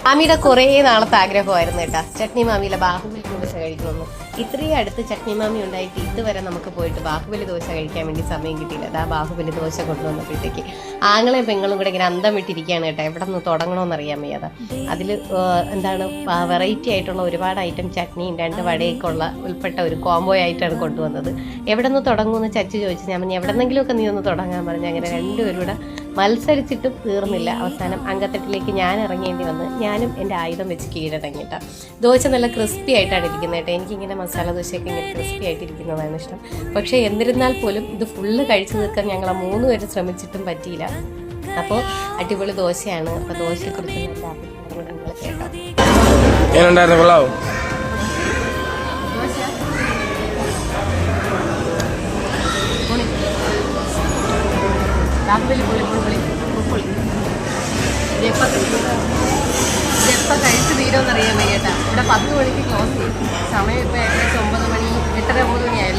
മാമിയുടെ കുറേ നാളത്തെ ആഗ്രഹമായിരുന്നു കേട്ടാ ചട്നി മാമിയിലെ ബാഹുബലി ദോശ കഴിക്കുമെന്ന്. ഇത്രയും അടുത്ത് ചട്നി മാമി ഉണ്ടായിട്ട് ഇതുവരെ നമുക്ക് പോയിട്ട് ബാഹുബലി ദോശ കഴിക്കാൻ വേണ്ടി സമയം കിട്ടിയില്ല. അതാ ബാഹുബലി ദോശ കൊണ്ടുവന്നപ്പോഴത്തേക്ക് ആങ്ങളെ പെങ്ങളും കൂടെ ഇങ്ങനെ അന്തം വിട്ടിരിക്കുകയാണ് കേട്ടോ. എവിടെ നിന്ന് തുടങ്ങണമെന്ന് അറിയാൻ വയ്യാതെ. അതിൽ എന്താണ് വെറൈറ്റി ആയിട്ടുള്ള ഒരുപാട് ഐറ്റം ചട്നിയും 2 വടയൊക്കെ ഉൾപ്പെട്ട ഒരു കോംബോ ആയിട്ടാണ് കൊണ്ടുവന്നത്. എവിടെ നിന്ന് തുടങ്ങുമെന്ന് ചച്ചു ചോദിച്ചു. ഞാൻ പറഞ്ഞു എവിടെന്നെങ്കിലുമൊക്കെ നീ ഒന്ന് തുടങ്ങാൻ പറഞ്ഞു. അങ്ങനെ രണ്ടുപേരും കൂടെ മത്സരിച്ചിട്ടും തീർന്നില്ല. അവസാനം അങ്കത്തട്ടിലേക്ക് ഞാൻ ഇറങ്ങേണ്ടി വന്ന് ഞാനും എൻ്റെ ആയുധം വെച്ച് കീഴടങ്ങിയിട്ടാണ്. ദോശ നല്ല ക്രിസ്പി ആയിട്ടാണ് ഇരിക്കുന്നത് കേട്ടോ. എനിക്കിങ്ങനെ മസാല ദോശയൊക്കെ ഇങ്ങനെ ക്രിസ്പി ആയിട്ടിരിക്കുന്നതാണ് ഇഷ്ടം. പക്ഷേ എന്നിരുന്നാൽ പോലും ഇത് ഫുള്ള് കഴിച്ചു തീർക്കാൻ ഞങ്ങൾ 3 പേര് ശ്രമിച്ചിട്ടും പറ്റിയില്ല. അപ്പോൾ അടിപൊളി ദോശയാണ്. അപ്പോൾ ദോശയെക്കുറിച്ച് നല്ല അഭിപ്രായങ്ങൾ നിങ്ങൾ കേട്ടോ. ബാഹുബലി പൊളി ഇതെപ്പോൾ കഴിച്ച് തീരുമെന്നറിയാൻ വയ്യേട്ടാ. ഇവിടെ 10 മണിക്ക് ക്ലോസ് ചെയ്യും. സമയം ഇപ്പോൾ ഏകദേശം 9 മണി 8:30 9 മണിയായാലും